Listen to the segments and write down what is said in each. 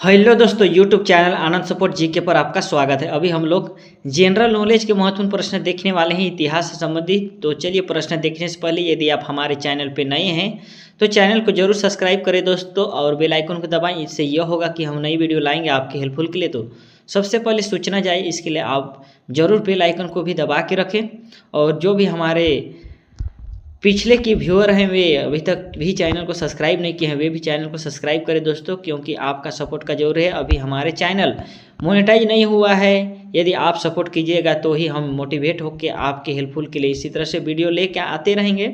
Hello दोस्तों, YouTube channel आनंद support GK पर आपका स्वागत है। अभी हम लोग जनरल नॉलेज के महत्वपूर्ण प्रश्न देखने वाले हैं इतिहास से संबंधित। तो चलिए, प्रश्न देखने से पहले यदि आप हमारे चैनल पे नए हैं तो चैनल को जरूर सब्सक्राइब करें दोस्तों, और बेल आइकन को दबाएं। इससे यह होगा कि हम नई वीडियो लाएंगे आपके हेल्पफुल के लिए तो सबसे पहले सूचना जाए, इसके लिए आप ज़रूर बेल आइकन को भी दबा के रखें। और जो भी हमारे पिछले की व्यूअर हैं वे अभी तक भी चैनल को सब्सक्राइब नहीं किए हैं, वे भी चैनल को सब्सक्राइब करें दोस्तों, क्योंकि आपका सपोर्ट का जरूर है। अभी हमारे चैनल मोनेटाइज नहीं हुआ है, यदि आप सपोर्ट कीजिएगा तो ही हम मोटिवेट होकर आपके हेल्पफुल के लिए इसी तरह से वीडियो लेके आते रहेंगे।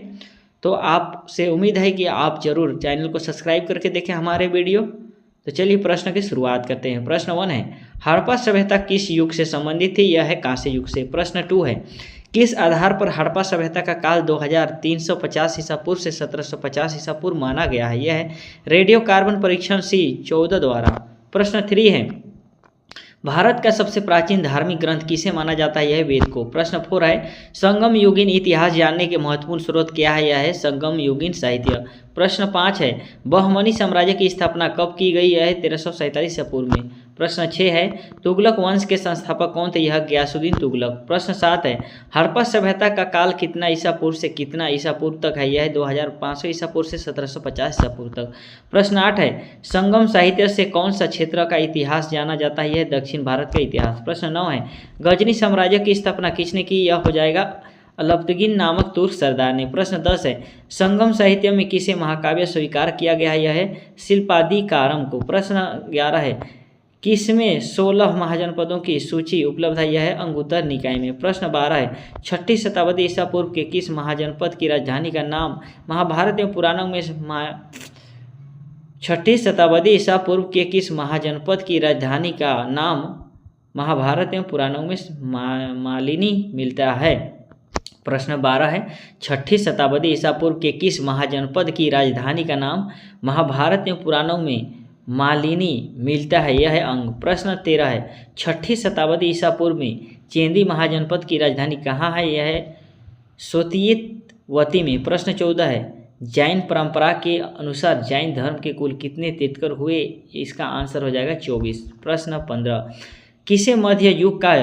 तो आपसे उम्मीद है कि आप जरूर चैनल को सब्सक्राइब करके देखें हमारे वीडियो। तो चलिए प्रश्न की शुरुआत करते हैं। प्रश्न 1 है, हड़प्पा सभ्यता किस युग से संबंधित थी? यह है कांस्य युग से। प्रश्न 2 है, किस आधार पर हड़प्पा सभ्यता का काल 2350 ईसा पूर्व से 1750 ईसा पूर्व माना गया है? यह है रेडियो कार्बन परीक्षण C14 द्वारा। प्रश्न 3 है, भारत का सबसे प्राचीन धार्मिक ग्रंथ किसे माना जाता है? यह वेद को। प्रश्न 4 है, संगम युगीन इतिहास जानने के महत्वपूर्ण स्रोत क्या है? यह है संगम युगीन साहित्य। प्रश्न 5 है, बहमनी साम्राज्य की स्थापना कब की गई? यह है 1347 ईसा पूर्व में। प्रश्न 6 है, तुगलक वंश के संस्थापक कौन थे? यह गयासुद्दीन तुगलक। प्रश्न 7 है, हड़प्पा सभ्यता का काल कितना ईसा पूर्व से कितना ईसा पूर्व तक है? यह है 2500 ईसा पूर्व से 1750 ईसा पूर्व तक। प्रश्न 8 है, संगम साहित्य से कौन सा क्षेत्र का इतिहास जाना जाता है? यह दक्षिण भारत का इतिहास। प्रश्न 9 है, गजनी साम्राज्य की स्थापना किसने की? यह हो जाएगा अलाउद्दीन नामक तुर्क सरदार ने। प्रश्न 10 है, संगम साहित्य में किसे महाकाव्य स्वीकार किया गया है? यह है शिल्पादिकारम को। प्रश्न 11 है, किसमें 16 महाजनपदों की सूची उपलब्ध है? यह है अंगुत्तर निकाय में। प्रश्न 12 है, 6ठी शताब्दी ईसा पूर्व के किस महाजनपद की राजधानी का नाम महाभारत एवं पुराणों में 6ठी शताब्दी ईसा पूर्व के किस महाजनपद की राजधानी का नाम महाभारत एवं पुराणों में मालिनी मिलता है? प्रश्न 12 है, 6ठी शताब्दी ईसा पूर्व के किस महाजनपद की राजधानी का नाम महाभारत एवं पुराणों में मालिनी मिलता है? यह है अंग। प्रश्न 13 है, 6ठी शताब्दी ईसा पूर्व में चेंदी महाजनपद की राजधानी कहाँ है? यह है सोतियतवती में। प्रश्न 14 है, जैन परंपरा के अनुसार जैन धर्म के कुल कितने तीर्थंकर हुए? इसका आंसर हो जाएगा 24। प्रश्न 15, किसे मध्य युग का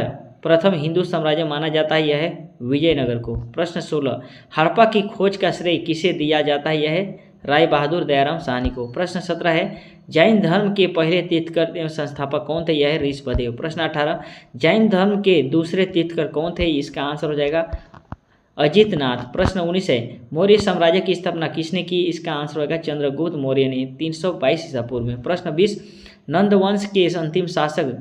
प्रथम हिंदू साम्राज्य माना जाता है? यह है विजयनगर को। प्रश्न 16, हड़प्पा की खोज का श्रेय किसे दिया जाता है? यह है राय बहादुर दयाराम साहनी को। प्रश्न 17 है, जैन धर्म के पहले तीर्थंकर एवं संस्थापक कौन थे? यह है ऋषभदेव। प्रश्न 18, जैन धर्म के दूसरे तीर्थंकर कौन थे? इसका आंसर हो जाएगा अजितनाथ। प्रश्न 19 है, मौर्य साम्राज्य की स्थापना किसने की? इसका आंसर होगा चंद्रगुप्त मौर्य ने 322 ईसा पूर्व में। प्रश्न 20, नंद वंश के अंतिम शासक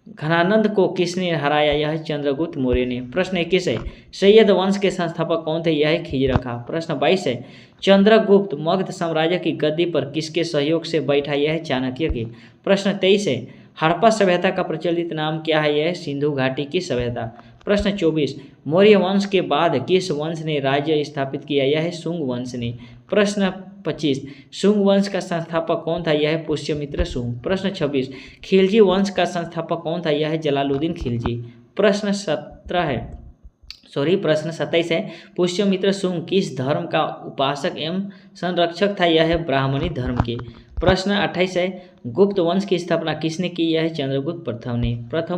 घनानंद को किसने हराया? यह है चंद्रगुप्त मौर्य ने। प्रश्न 21 है, सैयद वंश के संस्थापक कौन थे? यह है खिजर खां। प्रश्न 22 है, चंद्रगुप्त मगध साम्राज्य की गद्दी पर किसके सहयोग से बैठा? यह है चाणक्य के। प्रश्न 23 है, हड़प्पा सभ्यता का प्रचलित नाम क्या है? यह है सिंधु घाटी की सभ्यता। प्रश्न 24, मौर्य वंश के बाद किस वंश ने राज्य स्थापित किया? यह है शुंग वंश ने। प्रश्न 25, शुंग वंश का संस्थापक कौन था? यह है पुष्यमित्र शुंग। प्रश्न 26, खिलजी वंश का संस्थापक कौन था? यह है जलालुद्दीन खिलजी। प्रश्न 27 है, पुष्यमित्र शुंग किस धर्म का उपासक एवं संरक्षक था? यह है ब्राह्मणी धर्म के। प्रश्न 28 है, गुप्त वंश की स्थापना किसने की? यह है चंद्रगुप्त प्रथम ने। प्रश्न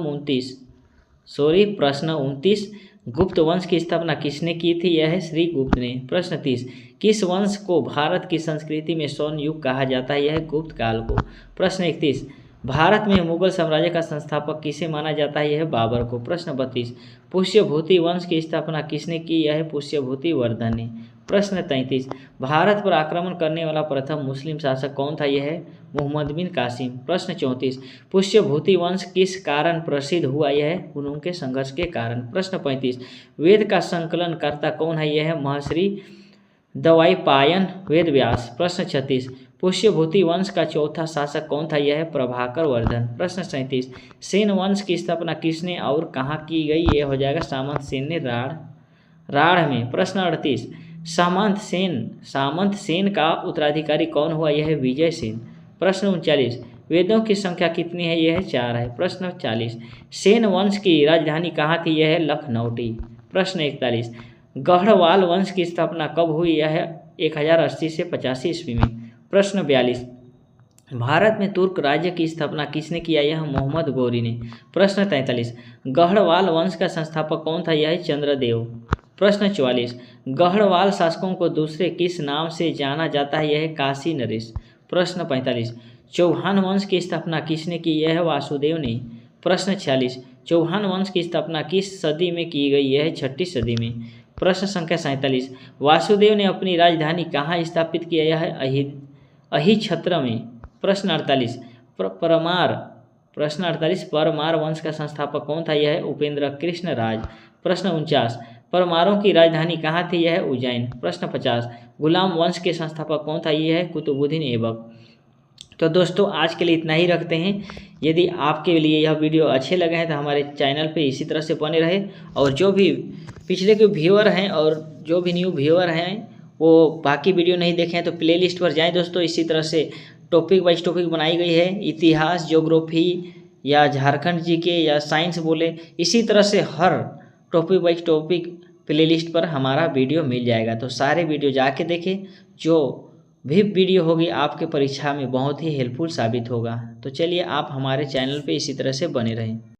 29, गुप्त वंश की स्थापना किसने की थी? यह है श्री गुप्त ने। प्रश्न 30, किस वंश को भारत की संस्कृति में स्वर्ण युग कहा जाता है? यह है गुप्त काल को। प्रश्न 31, भारत में मुगल साम्राज्य का संस्थापक किसे माना जाता है? यह है बाबर को। प्रश्न 32, पुष्यभूति वंश की स्थापना किसने की? यह है पुष्यभूति वर्धन ने। प्रश्न 33, भारत पर आक्रमण करने वाला प्रथम मुस्लिम शासक कौन था? यह है मोहम्मद बिन कासिम। प्रश्न 34, पुष्यभूति वंश किस कारण प्रसिद्ध हुआ? यह है उनके संघर्ष के कारण। प्रश्न 35, वेद का संकलन करता कौन है? यह है महर्षि द्वैपायन वेदव्यास। प्रश्न 36, पुष्यभूति वंश का चौथा शासक कौन था? यह है प्रभाकर वर्धन। प्रश्न 37, सेन वंश की स्थापना किसने और कहाँ की गई? यह हो जाएगा सामंत सेन ने राढ़ में। प्रश्न 38, सामंत सेन का उत्तराधिकारी कौन हुआ? यह है विजय सेन। प्रश्न 39, वेदों की संख्या कितनी है? यह है 4 है। प्रश्न 40, सेन वंश की राजधानी कहाँ थी? यह है लखनऊटी। प्रश्न 41, गढ़वाल वंश की स्थापना कब हुई? यह है 1080 से 85 ईस्वी में। प्रश्न 42, भारत में तुर्क राज्य की स्थापना किसने किया? यह मोहम्मद गौरी ने। प्रश्न 43, गढ़वाल वंश का संस्थापक कौन था? यह चंद्रदेव। प्रश्न 44, गढ़वाल शासकों को दूसरे किस नाम से जाना जाता है? यह काशी नरेश। प्रश्न 45, चौहान वंश की स्थापना किसने की? यह वासुदेव ने। प्रश्न 46, चौहान वंश की स्थापना किस सदी में की गई? यह 6ठी सदी में। प्रश्न संख्या 47, वासुदेव ने अपनी राजधानी कहाँ स्थापित किया? यह अहिछत्र में। प्रश्न 48, परमार प्रश्न 48, परमार वंश का संस्थापक कौन था? यह उपेंद्र कृष्ण राज। प्रश्न 49, परमारों की राजधानी कहाँ थी? यह उज्जैन। प्रश्न 50, गुलाम वंश के संस्थापक कौन था? यह है कुतुबुद्दीन ऐबक। तो दोस्तों आज के लिए इतना ही रखते हैं। यदि आपके लिए यह वीडियो अच्छे लगे हैं तो हमारे चैनल पे इसी तरह से बने रहे, और जो भी पिछले के व्यूअर हैं और जो भी न्यू व्यूअर हैं वो बाकी वीडियो नहीं देखे हैं तो प्लेलिस्ट पर जाएं दोस्तों। इसी तरह से टॉपिक वाइज टॉपिक बनाई गई है, इतिहास, ज्योग्राफी या झारखंड जीके या साइंस बोले, इसी तरह से हर टॉपिक वाइज टॉपिक प्लेलिस्ट पर हमारा वीडियो मिल जाएगा। तो सारे वीडियो जाके देखें, जो भी वीडियो होगी आपके परीक्षा में बहुत ही हेल्पफुल साबित होगा। तो चलिए आप हमारे चैनल पे इसी तरह से बने रहें।